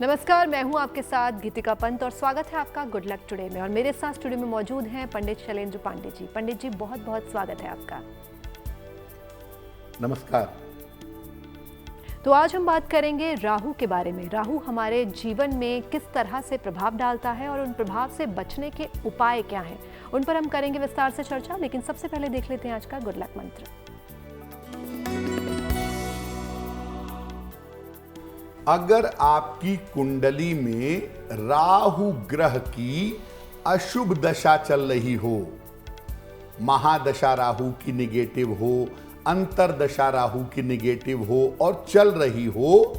नमस्कार, मैं हूं आपके साथ गीतिका पंत और स्वागत है आपका गुड लक टुडे में। और मेरे साथ स्टूडियो में मौजूद हैं पंडित शैलेंद्र पांडे जी। पंडित जी, बहुत बहुत स्वागत है आपका। नमस्कार। तो आज हम बात करेंगे राहु के बारे में। राहु हमारे जीवन में किस तरह से प्रभाव डालता है और उन प्रभाव से बचने के उपाय क्या हैं, उन पर हम करेंगे विस्तार से चर्चा। लेकिन सबसे पहले देख लेते हैं आज का गुड लक मंत्र। अगर आपकी कुंडली में राहु ग्रह की अशुभ दशा चल रही हो, महादशा राहु की निगेटिव हो, अंतरदशा राहु की निगेटिव हो और चल रही हो,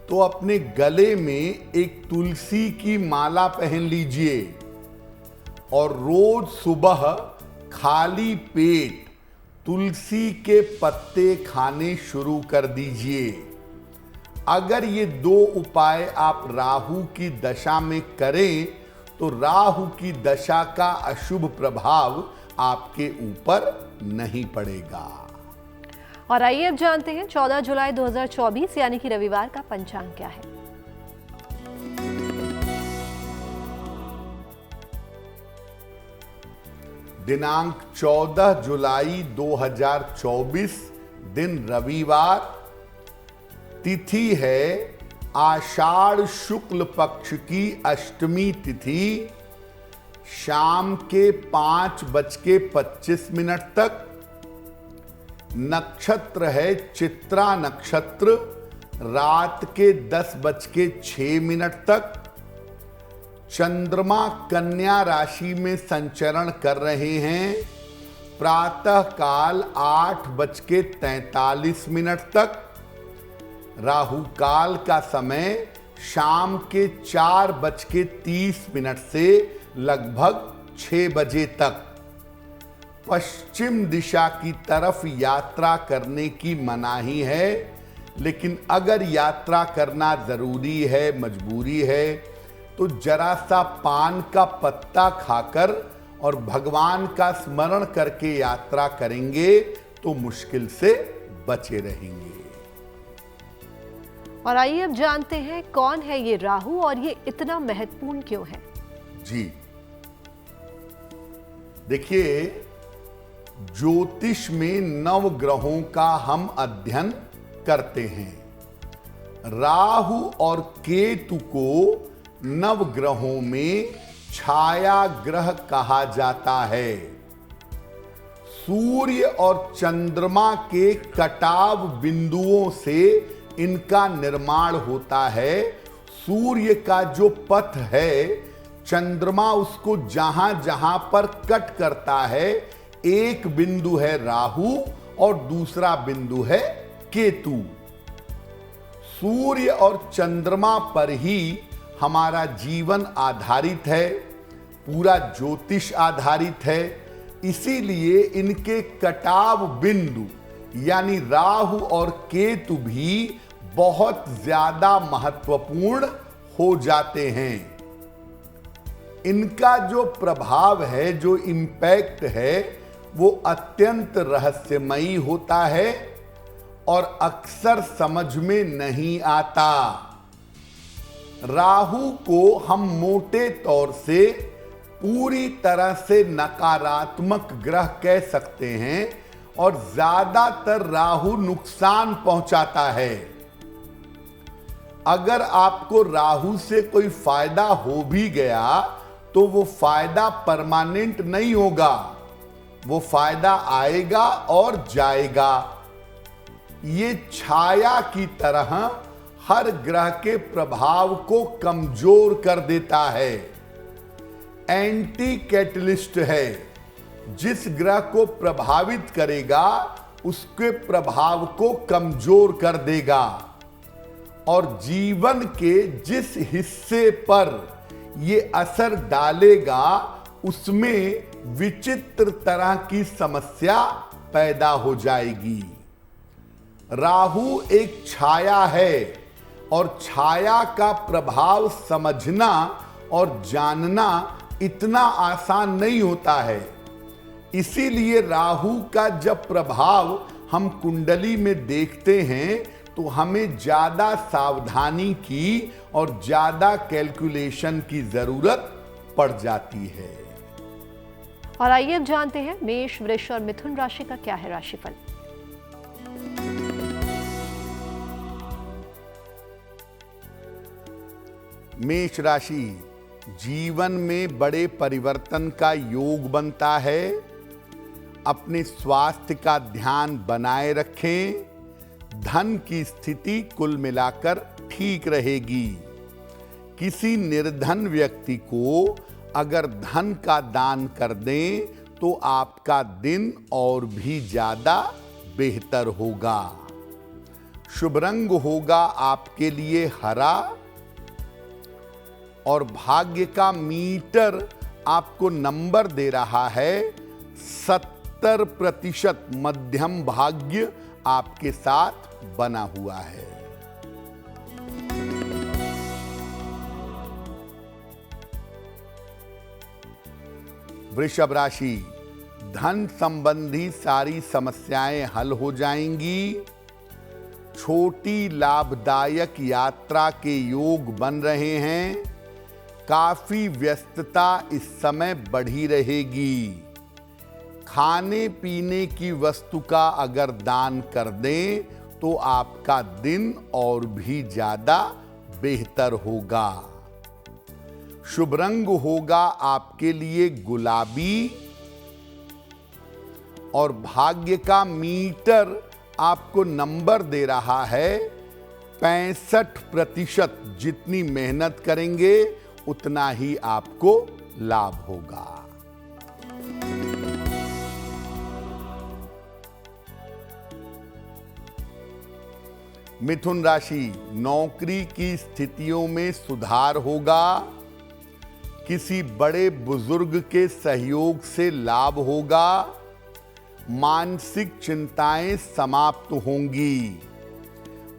तो अपने गले में एक तुलसी की माला पहन लीजिए और रोज सुबह खाली पेट तुलसी के पत्ते खाने शुरू कर दीजिए। अगर ये दो उपाय आप राहु की दशा में करें तो राहु की दशा का अशुभ प्रभाव आपके ऊपर नहीं पड़ेगा। और आइए अब जानते हैं 14 जुलाई 2024 यानी कि रविवार का पंचांग क्या है। दिनांक 14 जुलाई 2024, दिन रविवार, तिथि है आषाढ़ शुक्ल पक्ष की अष्टमी तिथि, शाम के 5:25 तक। नक्षत्र है चित्रा नक्षत्र, रात के 10:06 तक। चंद्रमा कन्या राशि में संचरण कर रहे हैं, प्रातः काल 8:43 तक। राहु काल का समय शाम के 4:30 से लगभग 6 बजे तक। पश्चिम दिशा की तरफ यात्रा करने की मनाही है, लेकिन अगर यात्रा करना जरूरी है, मजबूरी है, तो जरा सा पान का पत्ता खाकर और भगवान का स्मरण करके यात्रा करेंगे तो मुश्किल से बचे रहेंगे। और आइए अब जानते हैं कौन है ये राहु और ये इतना महत्वपूर्ण क्यों है। जी देखिए, ज्योतिष में नव ग्रहों का हम अध्ययन करते हैं। राहु और केतु को नव ग्रहों में छाया ग्रह कहा जाता है। सूर्य और चंद्रमा के कटाव बिंदुओं से इनका निर्माण होता है। सूर्य का जो पथ है, चंद्रमा उसको जहां जहां पर कट करता है, एक बिंदु है राहु और दूसरा बिंदु है केतु। सूर्य और चंद्रमा पर ही हमारा जीवन आधारित है, पूरा ज्योतिष आधारित है। इसीलिए इनके कटाव बिंदु यानी राहु और केतु भी बहुत ज्यादा महत्वपूर्ण हो जाते हैं। इनका जो प्रभाव है, जो इम्पैक्ट है, वो अत्यंत रहस्यमयी होता है और अक्सर समझ में नहीं आता। राहु को हम मोटे तौर से पूरी तरह से नकारात्मक ग्रह कह सकते हैं और ज्यादातर राहु नुकसान पहुंचाता है। अगर आपको राहु से कोई फायदा हो भी गया तो वो फायदा परमानेंट नहीं होगा, वो फायदा आएगा और जाएगा। ये छाया की तरह हर ग्रह के प्रभाव को कमजोर कर देता है, एंटी कैटलिस्ट है। जिस ग्रह को प्रभावित करेगा उसके प्रभाव को कमजोर कर देगा और जीवन के जिस हिस्से पर ये असर डालेगा उसमें विचित्र तरह की समस्या पैदा हो जाएगी। राहु एक छाया है और छाया का प्रभाव समझना और जानना इतना आसान नहीं होता है। इसीलिए राहु का जब प्रभाव हम कुंडली में देखते हैं तो हमें ज्यादा सावधानी की और ज्यादा कैलकुलेशन की जरूरत पड़ जाती है। और आइए अब जानते हैं मेष, वृष और मिथुन राशि का क्या है राशिफल। मेष राशि, जीवन में बड़े परिवर्तन का योग बनता है। अपने स्वास्थ्य का ध्यान बनाए रखें। धन की स्थिति कुल मिलाकर ठीक रहेगी। किसी निर्धन व्यक्ति को अगर धन का दान कर दें तो आपका दिन और भी ज्यादा बेहतर होगा। शुभ रंग होगा आपके लिए हरा और भाग्य का मीटर आपको नंबर दे रहा है 70% मध्यम भाग्य आपके साथ बना हुआ है। वृषभ राशि, धन संबंधी सारी समस्याएं हल हो जाएंगी। छोटी लाभदायक यात्रा के योग बन रहे हैं। काफी व्यस्तता इस समय बढ़ी रहेगी। खाने पीने की वस्तु का अगर दान कर दें तो आपका दिन और भी ज्यादा बेहतर होगा। शुभ रंग होगा आपके लिए गुलाबी और भाग्य का मीटर आपको नंबर दे रहा है 65%। जितनी मेहनत करेंगे उतना ही आपको लाभ होगा। मिथुन राशि, नौकरी की स्थितियों में सुधार होगा। किसी बड़े बुजुर्ग के सहयोग से लाभ होगा। मानसिक चिंताएं समाप्त होंगी।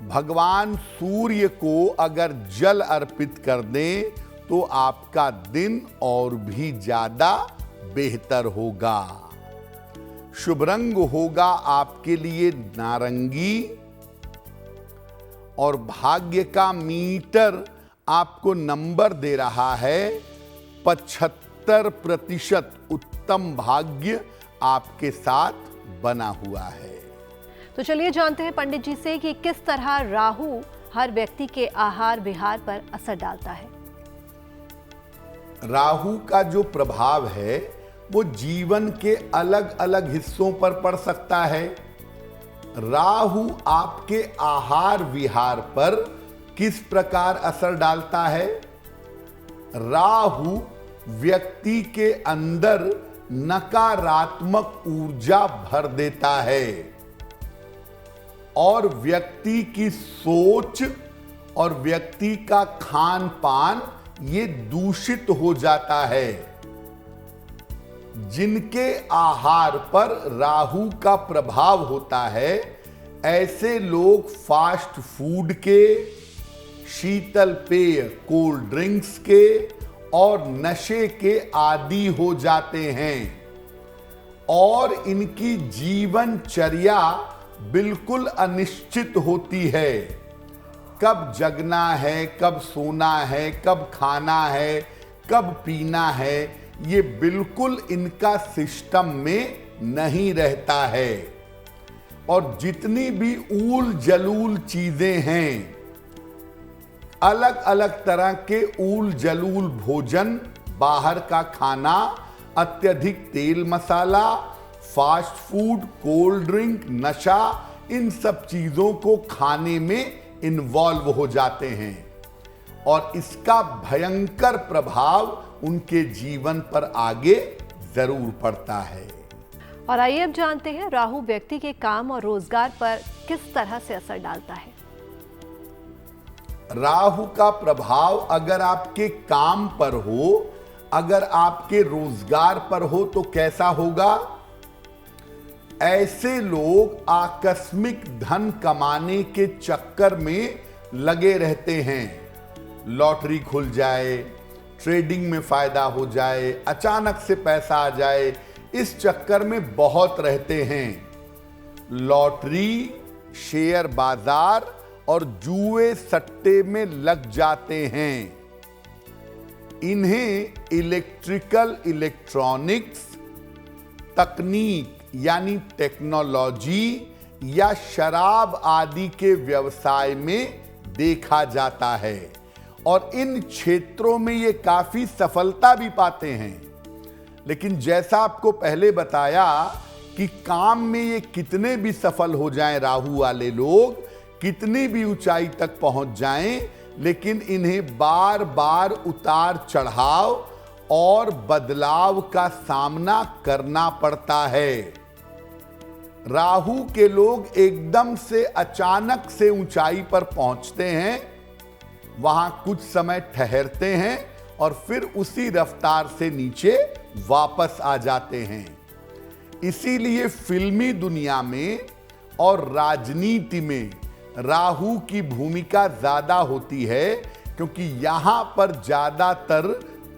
भगवान सूर्य को अगर जल अर्पित कर दें तो आपका दिन और भी ज्यादा बेहतर होगा। शुभ रंग होगा आपके लिए नारंगी और भाग्य का मीटर आपको नंबर दे रहा है 75%। उत्तम भाग्य आपके साथ बना हुआ है। तो चलिए जानते हैं पंडित जी से कि किस तरह राहु हर व्यक्ति के आहार विहार पर असर डालता है। राहु का जो प्रभाव है वो जीवन के अलग अलग हिस्सों पर पड़ सकता है। राहु आपके आहार विहार पर किस प्रकार असर डालता है? राहु व्यक्ति के अंदर नकारात्मक ऊर्जा भर देता है और व्यक्ति की सोच और व्यक्ति का खान पान ये दूषित हो जाता है। जिनके आहार पर राहु का प्रभाव होता है ऐसे लोग फास्ट फूड के, शीतल पेय कोल्ड ड्रिंक्स के और नशे के आदी हो जाते हैं और इनकी जीवनचर्या बिल्कुल अनिश्चित होती है। कब जगना है, कब सोना है, कब खाना है, कब पीना है, ये बिल्कुल इनका सिस्टम में नहीं रहता है। और जितनी भी ऊल जलूल चीजें हैं, अलग अलग तरह के ऊल जलूल भोजन, बाहर का खाना, अत्यधिक तेल मसाला, फास्ट फूड, कोल्ड ड्रिंक, नशा, इन सब चीजों को खाने में इन्वॉल्व हो जाते हैं और इसका भयंकर प्रभाव उनके जीवन पर आगे जरूर पड़ता है। और आइए अब जानते हैं राहु व्यक्ति के काम और रोजगार पर किस तरह से असर डालता है। राहु का प्रभाव अगर आपके काम पर हो, अगर आपके रोजगार पर हो तो कैसा होगा? ऐसे लोग आकस्मिक धन कमाने के चक्कर में लगे रहते हैं। लॉटरी खुल जाए, ट्रेडिंग में फायदा हो जाए, अचानक से पैसा आ जाए, इस चक्कर में बहुत रहते हैं। लॉटरी, शेयर बाजार और जुए सट्टे में लग जाते हैं। इन्हें इलेक्ट्रॉनिक्स, तकनीक यानी टेक्नोलॉजी या शराब आदि के व्यवसाय में देखा जाता है और इन क्षेत्रों में ये काफी सफलता भी पाते हैं। लेकिन जैसा आपको पहले बताया कि काम में ये कितने भी सफल हो जाएं, राहु वाले लोग कितनी भी ऊंचाई तक पहुंच जाएं, लेकिन इन्हें बार बार उतार चढ़ाव और बदलाव का सामना करना पड़ता है। राहु के लोग एकदम से अचानक से ऊंचाई पर पहुंचते हैं, वहां कुछ समय ठहरते हैं और फिर उसी रफ्तार से नीचे वापस आ जाते हैं। इसीलिए फिल्मी दुनिया में और राजनीति में राहु की भूमिका ज्यादा होती है, क्योंकि यहां पर ज्यादातर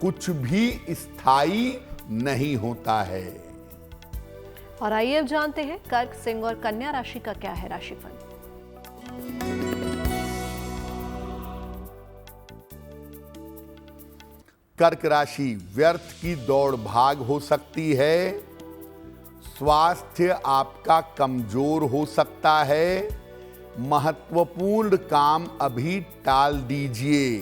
कुछ भी स्थायी नहीं होता है। और आइए अब जानते हैं कर्क, सिंह और कन्या राशि का क्या है राशिफल। कर्क राशि, व्यर्थ की दौड़ भाग हो सकती है। स्वास्थ्य आपका कमजोर हो सकता है। महत्वपूर्ण काम अभी टाल दीजिए।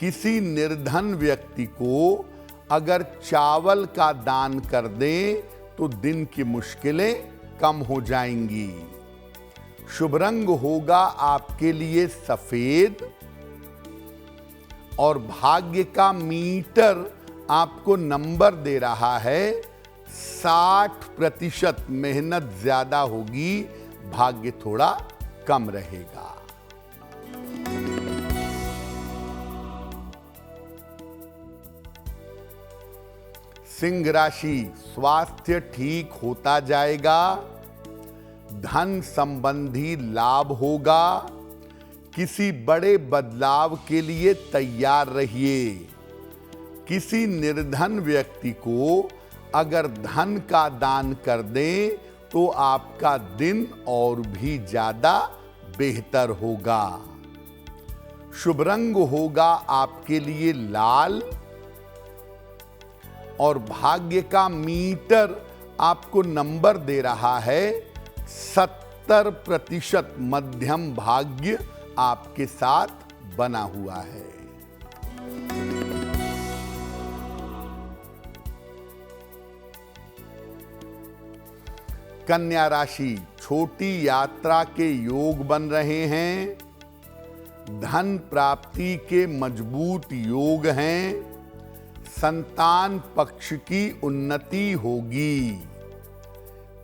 किसी निर्धन व्यक्ति को अगर चावल का दान कर दें तो दिन की मुश्किलें कम हो जाएंगी। शुभ रंग होगा आपके लिए सफेद और भाग्य का मीटर आपको नंबर दे रहा है 60%। मेहनत ज्यादा होगी, भाग्य थोड़ा कम रहेगा। सिंह राशि, स्वास्थ्य ठीक होता जाएगा। धन संबंधी लाभ होगा। किसी बड़े बदलाव के लिए तैयार रहिए। किसी निर्धन व्यक्ति को अगर धन का दान कर दें तो आपका दिन और भी ज्यादा बेहतर होगा। शुभ रंग होगा आपके लिए लाल और भाग्य का मीटर आपको नंबर दे रहा है 70%। मध्यम भाग्य आपके साथ बना हुआ है। कन्या राशि, छोटी यात्रा के योग बन रहे हैं। धन प्राप्ति के मजबूत योग हैं। संतान पक्ष की उन्नति होगी।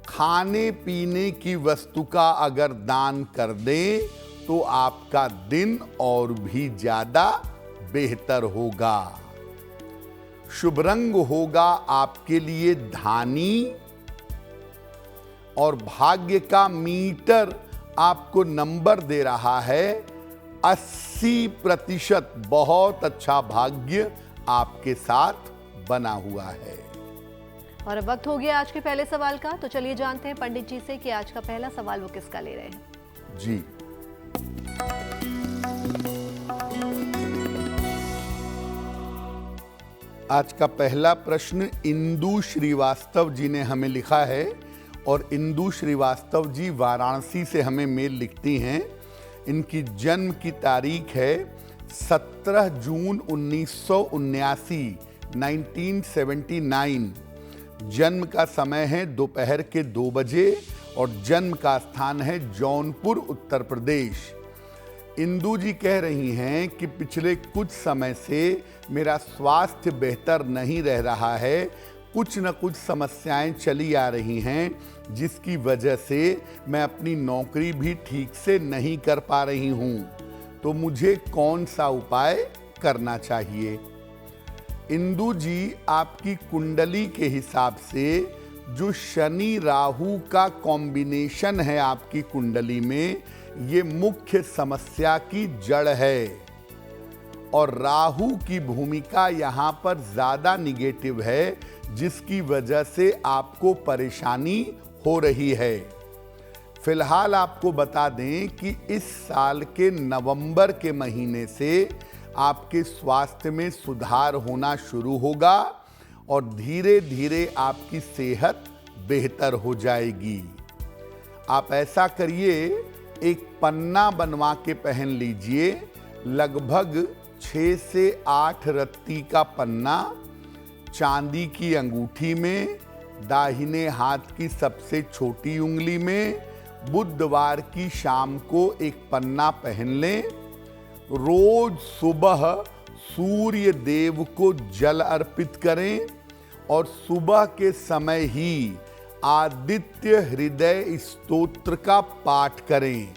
खाने पीने की वस्तु का अगर दान कर दें तो आपका दिन और भी ज्यादा बेहतर होगा। शुभ रंग होगा आपके लिए धानी और भाग्य का मीटर आपको नंबर दे रहा है 80%। बहुत अच्छा भाग्य आपके साथ बना हुआ है। और अब वक्त हो गया आज के पहले सवाल का, तो चलिए जानते हैं पंडित जी से कि आज का पहला सवाल वो किसका ले रहे हैं। जी, आज का पहला प्रश्न इंदु श्रीवास्तव जी ने हमें लिखा है और इंदु श्रीवास्तव जी वाराणसी से हमें मेल लिखती हैं। इनकी जन्म की तारीख है 17 जून 1979, 1979। जन्म का समय है दोपहर के 2 बजे और जन्म का स्थान है जौनपुर, उत्तर प्रदेश। इंदु जी कह रही हैं कि पिछले कुछ समय से मेरा स्वास्थ्य बेहतर नहीं रह रहा है। कुछ न कुछ समस्याएं चली आ रही हैं, जिसकी वजह से मैं अपनी नौकरी भी ठीक से नहीं कर पा रही हूं। तो मुझे कौन सा उपाय करना चाहिए? इंदु जी, आपकी कुंडली के हिसाब से जो शनि राहु का कॉम्बिनेशन है आपकी कुंडली में, ये मुख्य समस्या की जड़ है और राहु की भूमिका यहाँ पर ज़्यादा निगेटिव है, जिसकी वजह से आपको परेशानी हो रही है। फिलहाल आपको बता दें कि इस साल के नवंबर के महीने से आपके स्वास्थ्य में सुधार होना शुरू होगा और धीरे धीरे आपकी सेहत बेहतर हो जाएगी। आप ऐसा करिए, एक पन्ना बनवा के पहन लीजिए, लगभग 6 से 8 रत्ती का पन्ना, चांदी की अंगूठी में, दाहिने हाथ की सबसे छोटी उंगली में। बुधवार की शाम को एक पन्ना पहन लें। रोज सुबह सूर्य देव को जल अर्पित करें और सुबह के समय ही आदित्य हृदय स्तोत्र का पाठ करें।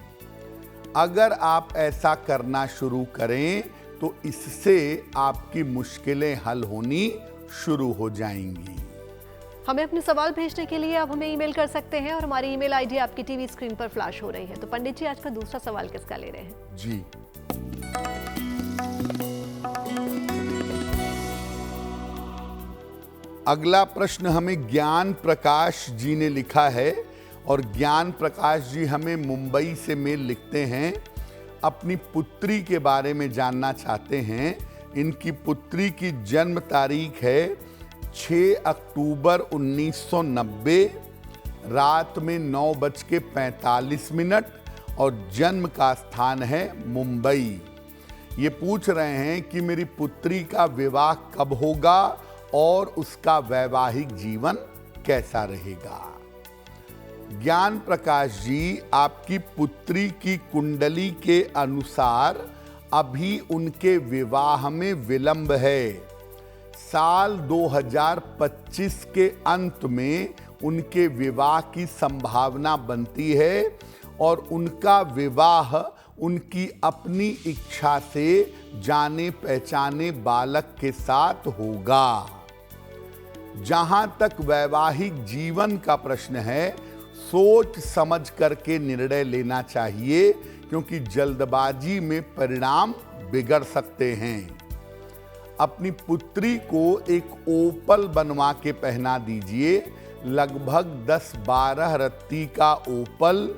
अगर आप ऐसा करना शुरू करें तो इससे आपकी मुश्किलें हल होनी शुरू हो जाएंगी। हमें अपने सवाल भेजने के लिए आप हमें ईमेल कर सकते हैं और हमारी ईमेल आईडी आपकी टीवी स्क्रीन पर फ्लैश हो रही है। तो पंडित जी, आज का दूसरा सवाल किसका ले रहे हैं? जी, अगला प्रश्न हमें ज्ञान प्रकाश जी ने लिखा है और ज्ञान प्रकाश जी हमें मुंबई से मेल लिखते हैं। अपनी पुत्री के बारे में जानना चाहते हैं। इनकी पुत्री की जन्म तारीख है 6 अक्टूबर 1990, रात में 9:45 और जन्म का स्थान है मुंबई। ये पूछ रहे हैं कि मेरी पुत्री का विवाह कब होगा और उसका वैवाहिक जीवन कैसा रहेगा। ज्ञान प्रकाश जी, आपकी पुत्री की कुंडली के अनुसार अभी उनके विवाह में विलंब है। साल 2025 के अंत में उनके विवाह की संभावना बनती है और उनका विवाह उनकी अपनी इच्छा से जाने पहचाने बालक के साथ होगा। जहां तक वैवाहिक जीवन का प्रश्न है, सोच समझ करके निर्णय लेना चाहिए, क्योंकि जल्दबाजी में परिणाम बिगड़ सकते हैं। अपनी पुत्री को एक ओपल बनवा के पहना दीजिए, लगभग 10-12 रत्ती का ओपल,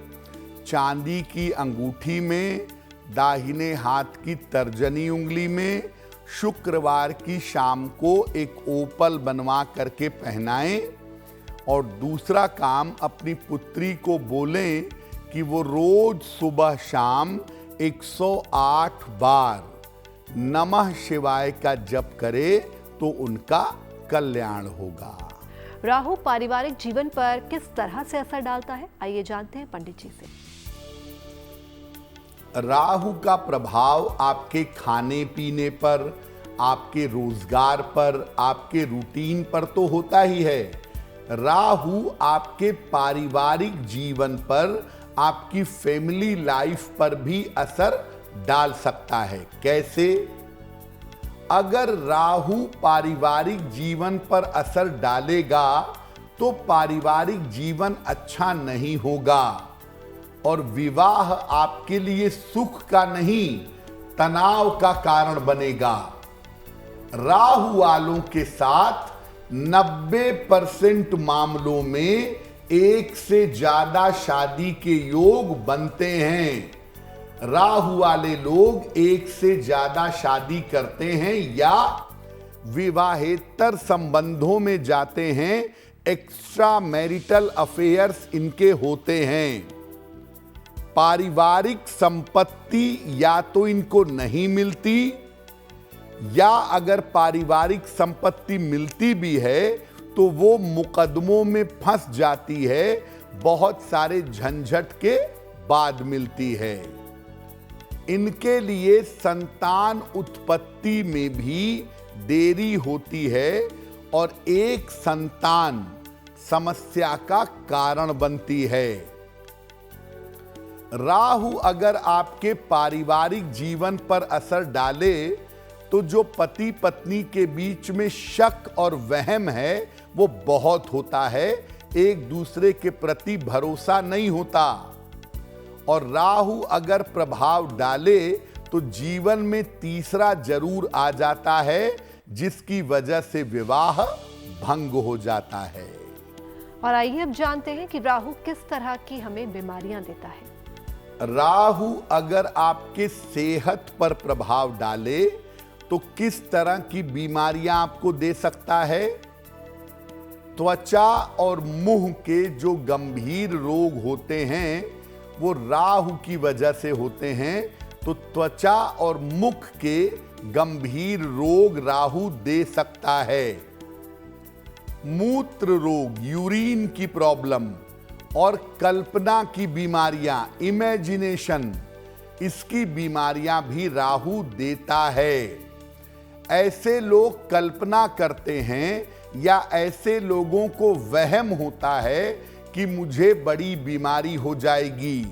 चांदी की अंगूठी में, दाहिने हाथ की तर्जनी उंगली में। शुक्रवार की शाम को एक ओपल बनवा करके पहनाएं। और दूसरा काम, अपनी पुत्री को बोलें कि वो रोज सुबह शाम 108 बार नमः शिवाय का जप करे तो उनका कल्याण होगा। राहु पारिवारिक जीवन पर किस तरह से असर डालता है, आइए जानते हैं पंडित जी से। राहु का प्रभाव आपके खाने पीने पर, आपके रोजगार पर, आपके रूटीन पर तो होता ही है। राहु आपके पारिवारिक जीवन पर, आपकी फैमिली लाइफ पर भी असर डाल सकता है। कैसे? अगर राहु पारिवारिक जीवन पर असर डालेगा तो पारिवारिक जीवन अच्छा नहीं होगा और विवाह आपके लिए सुख का नहीं, तनाव का कारण बनेगा। राहु वालों के साथ 90% मामलों में एक से ज्यादा शादी के योग बनते हैं। राहु वाले लोग एक से ज्यादा शादी करते हैं या विवाहेतर संबंधों में जाते हैं। एक्स्ट्रा मैरिटल अफेयर्स इनके होते हैं। पारिवारिक संपत्ति या तो इनको नहीं मिलती, या अगर पारिवारिक संपत्ति मिलती भी है तो वो मुकदमों में फंस जाती है, बहुत सारे झंझट के बाद मिलती है। इनके लिए संतान उत्पत्ति में भी देरी होती है और एक संतान समस्या का कारण बनती है। राहु अगर आपके पारिवारिक जीवन पर असर डाले तो जो पति पत्नी के बीच में शक और वहम है वो बहुत होता है। एक दूसरे के प्रति भरोसा नहीं होता। और राहु अगर प्रभाव डाले तो जीवन में तीसरा जरूर आ जाता है, जिसकी वजह से विवाह भंग हो जाता है। और आइए अब जानते हैं कि राहु किस तरह की हमें बीमारियां देता है। राहु अगर आपके सेहत पर प्रभाव डाले तो किस तरह की बीमारियां आपको दे सकता है? त्वचा और मुंह के जो गंभीर रोग होते हैं वो राहु की वजह से होते हैं। तो त्वचा और मुख के गंभीर रोग राहु दे सकता है। मूत्र रोग, यूरिन की प्रॉब्लम और कल्पना की बीमारियां, इमेजिनेशन, इसकी बीमारियां भी राहु देता है। ऐसे लोग कल्पना करते हैं या ऐसे लोगों को वहम होता है कि मुझे बड़ी बीमारी हो जाएगी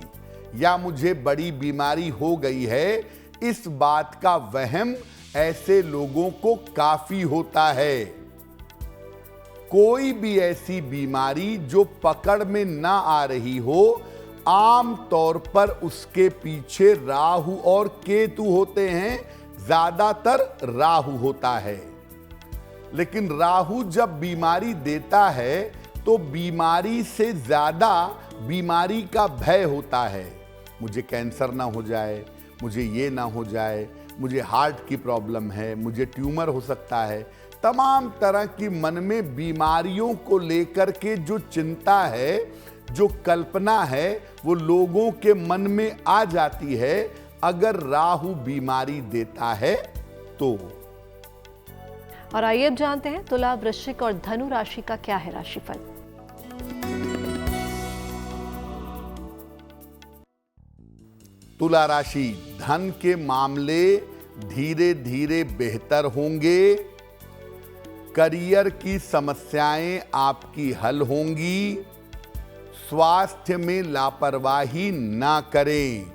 या मुझे बड़ी बीमारी हो गई है। इस बात का वहम ऐसे लोगों को काफी होता है। कोई भी ऐसी बीमारी जो पकड़ में ना आ रही हो, आम तौर पर उसके पीछे राहु और केतु होते हैं। ज्यादातर राहु होता है। लेकिन राहु जब बीमारी देता है तो बीमारी से ज्यादा बीमारी का भय होता है। मुझे कैंसर ना हो जाए, मुझे ये ना हो जाए, मुझे हार्ट की प्रॉब्लम है, मुझे ट्यूमर हो सकता है। तमाम तरह की मन में बीमारियों को लेकर के जो चिंता है, जो कल्पना है, वो लोगों के मन में आ जाती है अगर राहु बीमारी देता है तो। और आइए अब जानते हैं तुला, वृश्चिक और धनु राशि का क्या है राशिफल। तुला राशि, धन के मामले धीरे धीरे बेहतर होंगे। करियर की समस्याएं आपकी हल होंगी। स्वास्थ्य में लापरवाही ना करें।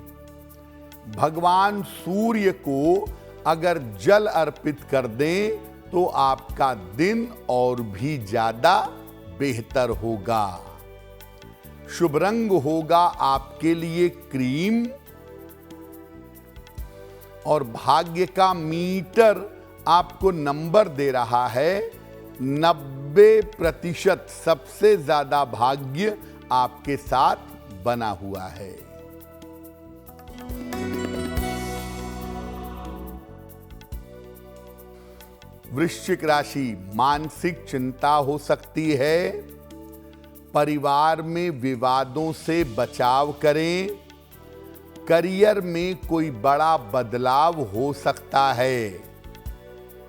भगवान सूर्य को अगर जल अर्पित कर दें तो आपका दिन और भी ज्यादा बेहतर होगा। शुभ रंग होगा आपके लिए क्रीम और भाग्य का मीटर आपको नंबर दे रहा है 90%। सबसे ज्यादा भाग्य आपके साथ बना हुआ है। वृश्चिक राशि, मानसिक चिंता हो सकती है। परिवार में विवादों से बचाव करें। करियर में कोई बड़ा बदलाव हो सकता है।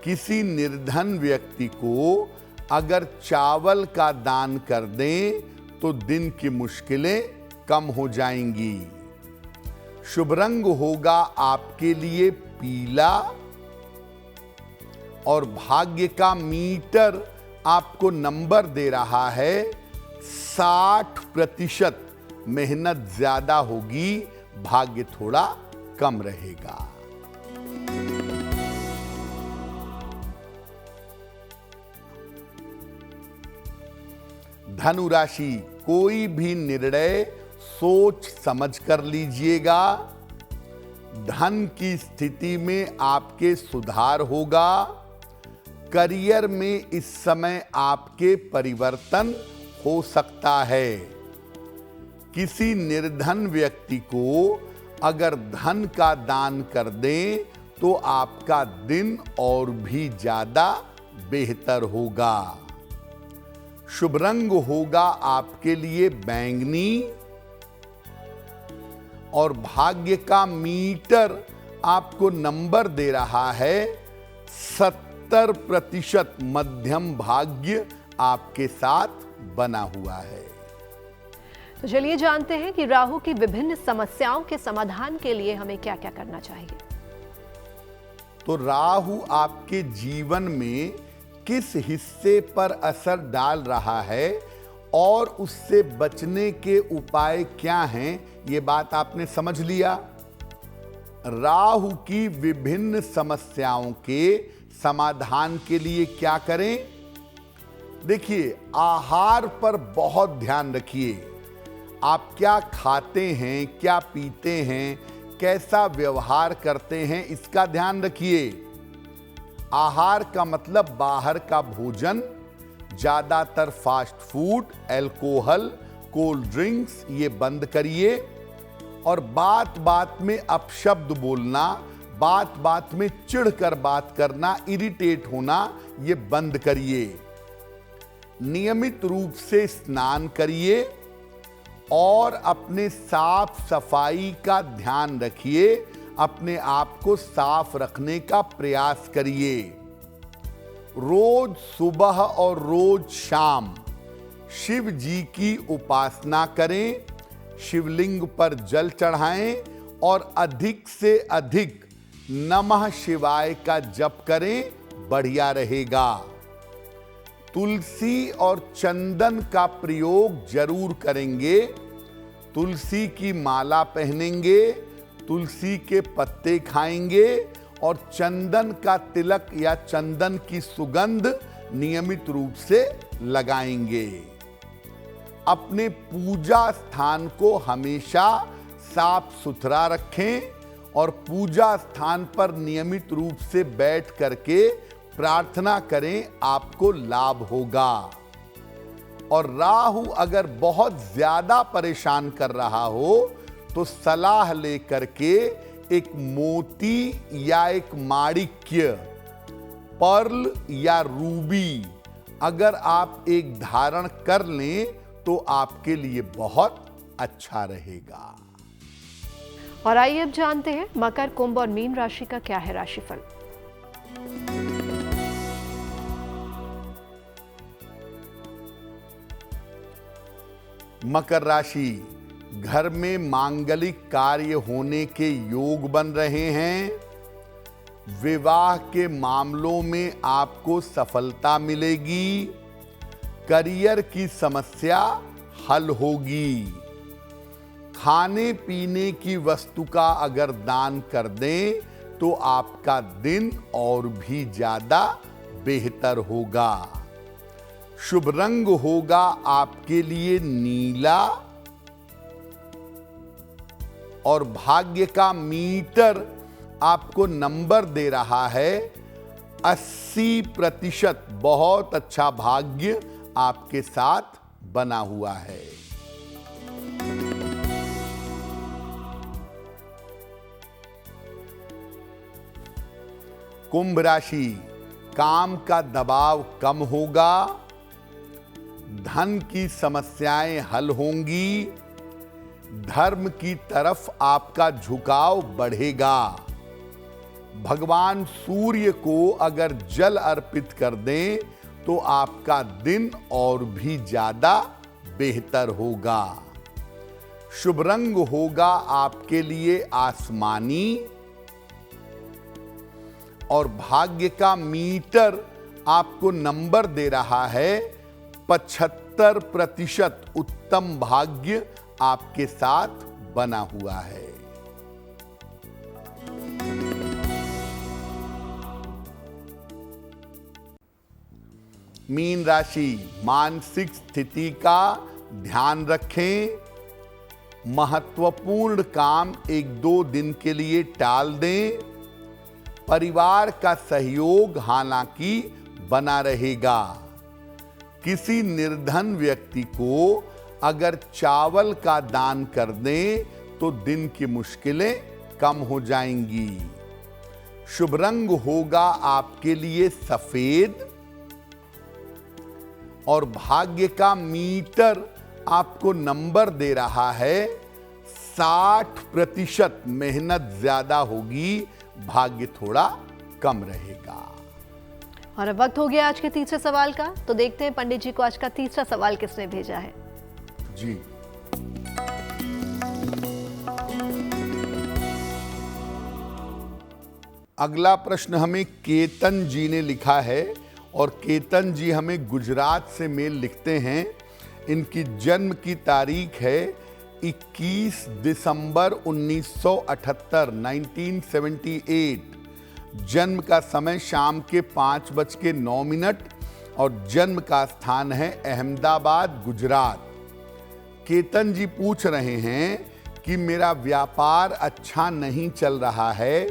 किसी निर्धन व्यक्ति को अगर चावल का दान कर दें तो दिन की मुश्किलें कम हो जाएंगी। शुभ रंग होगा आपके लिए पीला और भाग्य का मीटर आपको नंबर दे रहा है 60%। मेहनत ज्यादा होगी, भाग्य थोड़ा कम रहेगा। धनु राशि, कोई भी निर्णय सोच समझ कर लीजिएगा। धन की स्थिति में आपके सुधार होगा। करियर में इस समय आपके परिवर्तन हो सकता है। किसी निर्धन व्यक्ति को अगर धन का दान कर दें तो आपका दिन और भी ज्यादा बेहतर होगा। शुभ रंग होगा आपके लिए बैंगनी और भाग्य का मीटर आपको नंबर दे रहा है 70%। मध्यम भाग्य आपके साथ बना हुआ है। तो चलिए जानते हैं कि राहु की विभिन्न समस्याओं के समाधान के लिए हमें क्या क्या करना चाहिए। तो राहु आपके जीवन में किस हिस्से पर असर डाल रहा है और उससे बचने के उपाय क्या हैं, ये बात आपने समझ लिया। राहु की विभिन्न समस्याओं के समाधान के लिए क्या करें? देखिए, आहार पर बहुत ध्यान रखिए। आप क्या खाते हैं, क्या पीते हैं, कैसा व्यवहार करते हैं, इसका ध्यान रखिए। आहार का मतलब बाहर का भोजन, ज़्यादातर fast food, alcohol, cold drinks ये बंद करिए। और बात बात में अपशब्द बोलना, बात बात में चिढ़कर बात करना, इरिटेट होना, ये बंद करिए। नियमित रूप से स्नान करिए और अपने साफ सफाई का ध्यान रखिए। अपने आप को साफ रखने का प्रयास करिए। रोज सुबह और रोज शाम शिव जी की उपासना करें, शिवलिंग पर जल चढ़ाएं और अधिक से अधिक नमः शिवाय का जप करें, बढ़िया रहेगा। तुलसी और चंदन का प्रयोग जरूर करेंगे। तुलसी की माला पहनेंगे, तुलसी के पत्ते खाएंगे और चंदन का तिलक या चंदन की सुगंध नियमित रूप से लगाएंगे। अपने पूजा स्थान को हमेशा साफ सुथरा रखें और पूजा स्थान पर नियमित रूप से बैठ करके प्रार्थना करें, आपको लाभ होगा। और राहु अगर बहुत ज्यादा परेशान कर रहा हो तो सलाह लेकर के एक मोती या एक माणिक्य, पर्ल या रूबी अगर आप एक धारण कर लें तो आपके लिए बहुत अच्छा रहेगा। और आइए अब जानते हैं मकर, कुंभ और मीन राशि का क्या है राशिफल। मकर राशि, घर में मांगलिक कार्य होने के योग बन रहे हैं। विवाह के मामलों में आपको सफलता मिलेगी। करियर की समस्या हल होगी। खाने पीने की वस्तु का अगर दान कर दें तो आपका दिन और भी ज्यादा बेहतर होगा। शुभ रंग होगा आपके लिए नीला और भाग्य का मीटर आपको नंबर दे रहा है 80%। बहुत अच्छा भाग्य आपके साथ बना हुआ है। कुंभ राशि, काम का दबाव कम होगा। धन की समस्याएं हल होंगी। धर्म की तरफ आपका झुकाव बढ़ेगा। भगवान सूर्य को अगर जल अर्पित कर दें तो आपका दिन और भी ज्यादा बेहतर होगा। शुभ रंग होगा आपके लिए आसमानी और भाग्य का मीटर आपको नंबर दे रहा है 75%। उत्तम भाग्य आपके साथ बना हुआ है। मीन राशि, मानसिक स्थिति का ध्यान रखें। महत्वपूर्ण काम 1-2 दिन के लिए टाल दें। परिवार का सहयोग हालांकि बना रहेगा। किसी निर्धन व्यक्ति को अगर चावल का दान कर दें तो दिन की मुश्किलें कम हो जाएंगी। शुभ रंग होगा आपके लिए सफेद और भाग्य का मीटर आपको नंबर दे रहा है 60%। मेहनत ज्यादा होगी, भाग्य थोड़ा कम रहेगा। और अब वक्त हो गया आज के तीसरे सवाल का, तो देखते हैं पंडित जी को आज का तीसरा सवाल किसने भेजा है। जी, अगला प्रश्न हमें केतन जी ने लिखा है और केतन जी हमें गुजरात से मेल लिखते हैं। इनकी जन्म की तारीख है 21 दिसंबर 1978, 1978। जन्म का समय शाम के 5:09 और जन्म का स्थान है अहमदाबाद, गुजरात। केतन जी पूछ रहे हैं कि मेरा व्यापार अच्छा नहीं चल रहा है,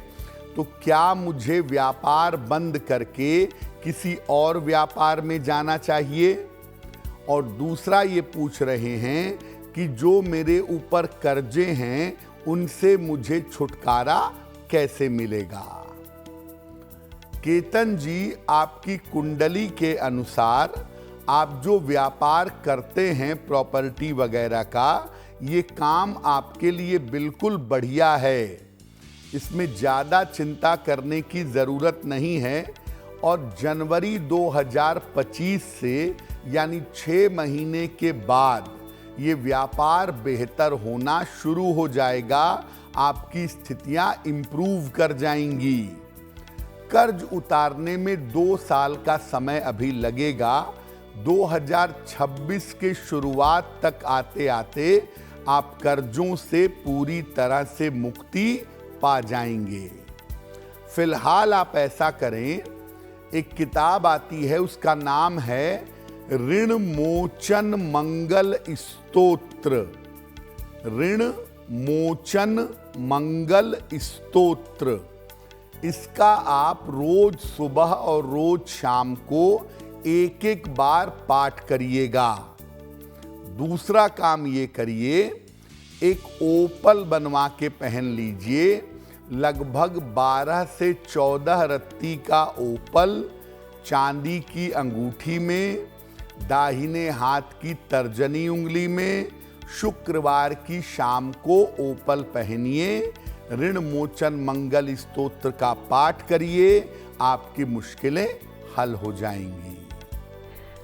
तो क्या मुझे व्यापार बंद करके किसी और व्यापार में जाना चाहिए? और दूसरा ये पूछ रहे हैं कि जो मेरे ऊपर कर्जे हैं उनसे मुझे छुटकारा कैसे मिलेगा? केतन जी, आपकी कुंडली के अनुसार आप जो व्यापार करते हैं प्रॉपर्टी वगैरह का, ये काम आपके लिए बिल्कुल बढ़िया है। इसमें ज़्यादा चिंता करने की ज़रूरत नहीं है और जनवरी 2025 से यानी 6 महीने के बाद ये व्यापार बेहतर होना शुरू हो जाएगा। आपकी स्थितियां इम्प्रूव कर जाएंगी। कर्ज उतारने में 2 साल का समय अभी लगेगा। 2026 के शुरुआत तक आते आते आप कर्जों से पूरी तरह से मुक्ति पा जाएंगे। फिलहाल आप ऐसा करें, एक किताब आती है, उसका नाम है ऋण मोचन मंगल स्तोत्र। ऋण मोचन मंगल स्तोत्र। इसका आप रोज सुबह और रोज शाम को एक एक बार पाठ करिएगा। दूसरा काम ये करिए, एक ओपल बनवा के पहन लीजिए। लगभग 12 से 14 रत्ती का ओपल चांदी की अंगूठी में, दाहिने हाथ की तर्जनी उंगली में, शुक्रवार की शाम को ओपल पहनिए। ऋण मोचन मंगल स्तोत्र का पाठ करिए, आपकी मुश्किलें हल हो जाएंगी।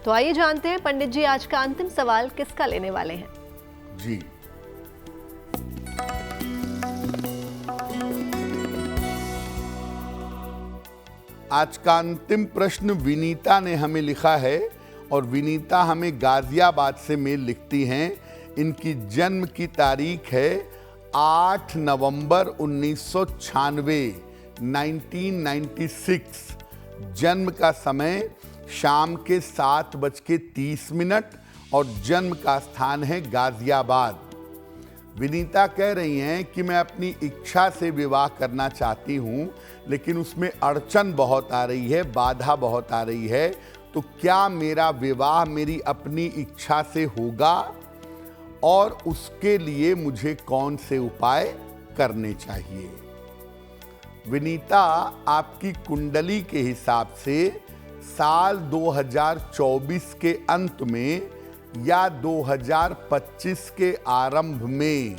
तो आइए जानते हैं पंडित जी, आज का अंतिम सवाल किसका लेने वाले हैं? जी, आज का अंतिम प्रश्न विनीता ने हमें लिखा है और विनीता हमें गाजियाबाद से मेल लिखती हैं। इनकी जन्म की तारीख है 8 नवंबर 1996, 1996। जन्म का समय शाम के 7:30 और जन्म का स्थान है गाजियाबाद। विनीता कह रही हैं कि मैं अपनी इच्छा से विवाह करना चाहती हूँ, लेकिन उसमें अड़चन बहुत आ रही है, बाधा बहुत आ रही है। तो क्या मेरा विवाह मेरी अपनी इच्छा से होगा और उसके लिए मुझे कौन से उपाय करने चाहिए? विनीता, आपकी कुंडली के हिसाब से साल 2024 के अंत में या 2025 के आरंभ में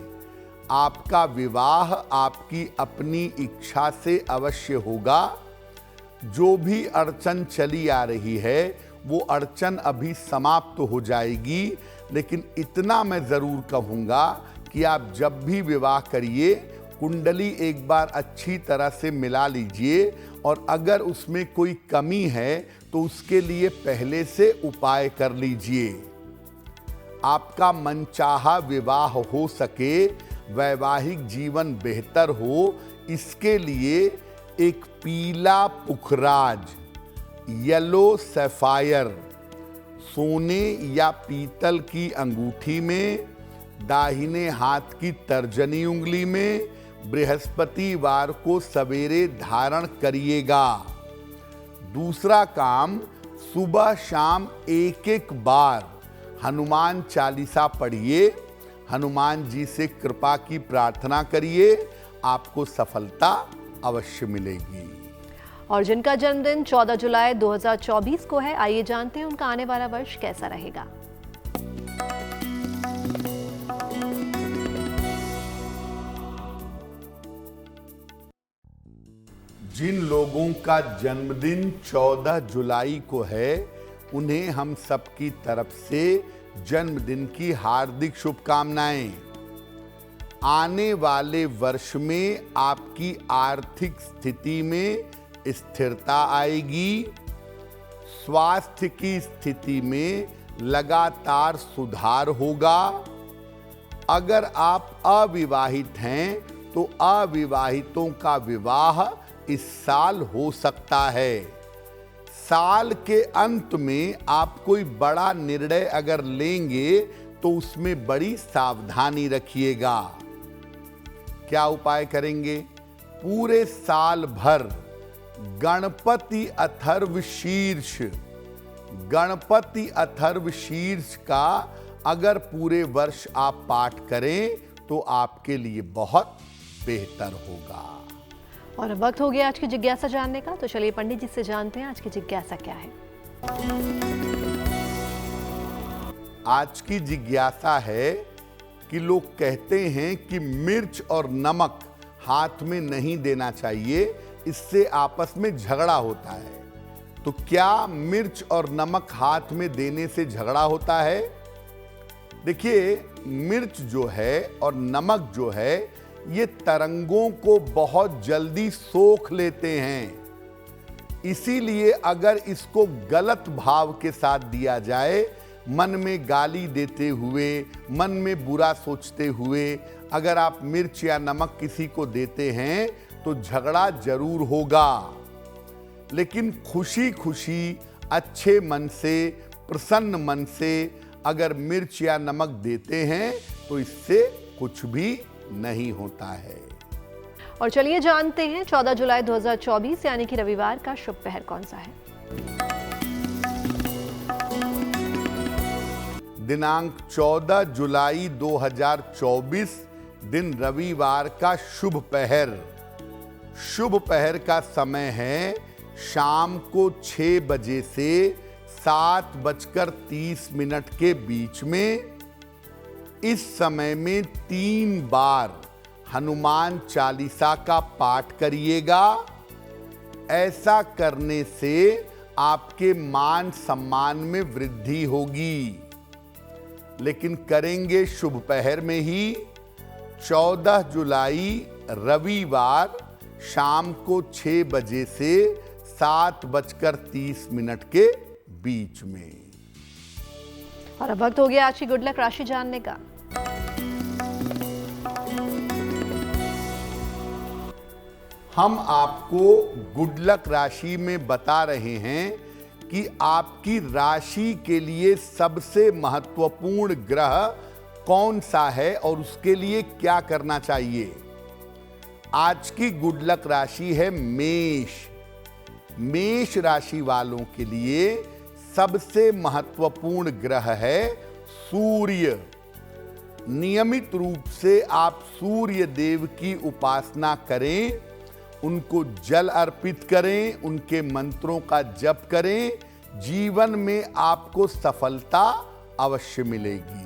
आपका विवाह आपकी अपनी इच्छा से अवश्य होगा। जो भी अड़चन चली आ रही है वो अड़चन अभी समाप्त हो जाएगी, लेकिन इतना मैं ज़रूर कहूँगा कि आप जब भी विवाह करिए कुंडली एक बार अच्छी तरह से मिला लीजिए और अगर उसमें कोई कमी है तो उसके लिए पहले से उपाय कर लीजिए। आपका मनचाहा विवाह हो सके, वैवाहिक जीवन बेहतर हो, इसके लिए एक पीला पुखराज, येलो सैफायर, सोने या पीतल की अंगूठी में, दाहिने हाथ की तर्जनी उंगली में बृहस्पतिवार को सवेरे धारण करिएगा। दूसरा काम, सुबह शाम एक एक बार हनुमान चालीसा पढ़िए, हनुमान जी से कृपा की प्रार्थना करिए, आपको सफलता अवश्य मिलेगी। और जिनका जन्मदिन 14 जुलाई 2024 को है, आइए जानते हैं उनका आने वाला वर्ष कैसा रहेगा। जिन लोगों का जन्मदिन 14 जुलाई को है, उन्हें हम सबकी तरफ से जन्मदिन की हार्दिक शुभकामनाएं। आने वाले वर्ष में आपकी आर्थिक स्थिति में स्थिरता आएगी। स्वास्थ्य की स्थिति में लगातार सुधार होगा। अगर आप अविवाहित हैं तो अविवाहितों का विवाह इस साल हो सकता है। साल के अंत में आप कोई बड़ा निर्णय अगर लेंगे तो उसमें बड़ी सावधानी रखिएगा। क्या उपाय करेंगे? पूरे साल भर गणपति अथर्व शीर्ष, गणपति अथर्व शीर्ष का अगर पूरे वर्ष आप पाठ करें तो आपके लिए बहुत बेहतर होगा। और अब वक्त हो गया आज की जिज्ञासा जानने का, तो चलिए पंडित जी से जानते हैं आज की जिज्ञासा क्या है। आज की जिज्ञासा है कि लोग कहते हैं कि मिर्च और नमक हाथ में नहीं देना चाहिए, इससे आपस में झगड़ा होता है। तो क्या मिर्च और नमक हाथ में देने से झगड़ा होता है? देखिए, मिर्च जो है और नमक जो है ये तरंगों को बहुत जल्दी सोख लेते हैं। इसीलिए अगर इसको गलत भाव के साथ दिया जाए, मन में गाली देते हुए, मन में बुरा सोचते हुए अगर आप मिर्च या नमक किसी को देते हैं तो झगड़ा जरूर होगा। लेकिन खुशी खुशी, अच्छे मन से, प्रसन्न मन से अगर मिर्च या नमक देते हैं तो इससे कुछ भी नहीं होता है। और चलिए जानते हैं 14 जुलाई 2024 यानी कि रविवार का शुभ पहर कौन सा है। दिनांक 14 जुलाई 2024 दिन रविवार का शुभ पहर। शुभ पहर का समय है शाम को 6 बजे से 7:30 के बीच में। इस समय में 3 बार हनुमान चालीसा का पाठ करिएगा। ऐसा करने से आपके मान सम्मान में वृद्धि होगी। लेकिन करेंगे शुभ पहर में ही। 14 जुलाई रविवार शाम को 6 बजे से 7:30 के बीच में। और अब वक्त हो गया आज की गुड लक राशि जानने का। हम आपको गुड लक राशि में बता रहे हैं कि आपकी राशि के लिए सबसे महत्वपूर्ण ग्रह कौन सा है और उसके लिए क्या करना चाहिए। आज की गुड लक राशि है मेष। मेष राशि वालों के लिए सबसे महत्वपूर्ण ग्रह है सूर्य। नियमित रूप से आप सूर्य देव की उपासना करें, उनको जल अर्पित करें, उनके मंत्रों का जप करें। जीवन में आपको सफलता अवश्य मिलेगी।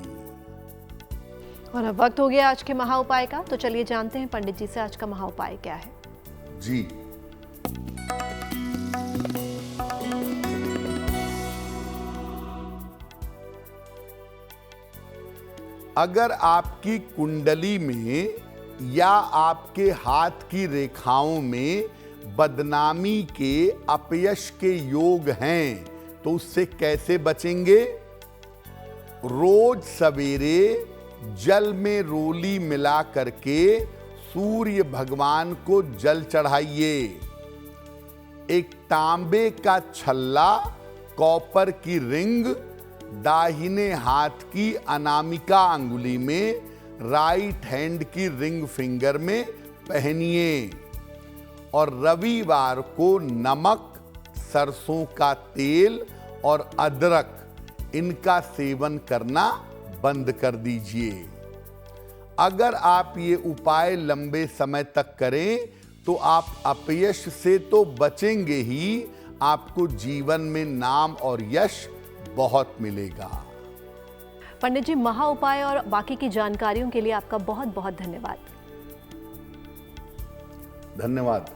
और अब वक्त हो गया आज के महा उपाय का, तो चलिए जानते हैं पंडित जी से आज का महा उपाय क्या है। जी, अगर आपकी कुंडली में या आपके हाथ की रेखाओं में बदनामी के, अपयश के योग हैं तो उससे कैसे बचेंगे? रोज सवेरे जल में रोली मिला करके सूर्य भगवान को जल चढ़ाइए। एक तांबे का छल्ला, कॉपर की रिंग दाहिने हाथ की अनामिका अंगुली में, राइट हैंड की रिंग फिंगर में पहनिए। और रविवार को नमक, सरसों का तेल और अदरक इनका सेवन करना बंद कर दीजिए। अगर आप ये उपाय लंबे समय तक करें तो आप अपयश से तो बचेंगे ही, आपको जीवन में नाम और यश बहुत मिलेगा। पंडित जी, महा उपाय और बाकी की जानकारियों के लिए आपका बहुत बहुत धन्यवाद। धन्यवाद।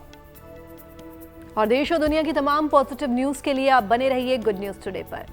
और देश और दुनिया की तमाम पॉजिटिव न्यूज के लिए आप बने रहिए गुड न्यूज टुडे पर।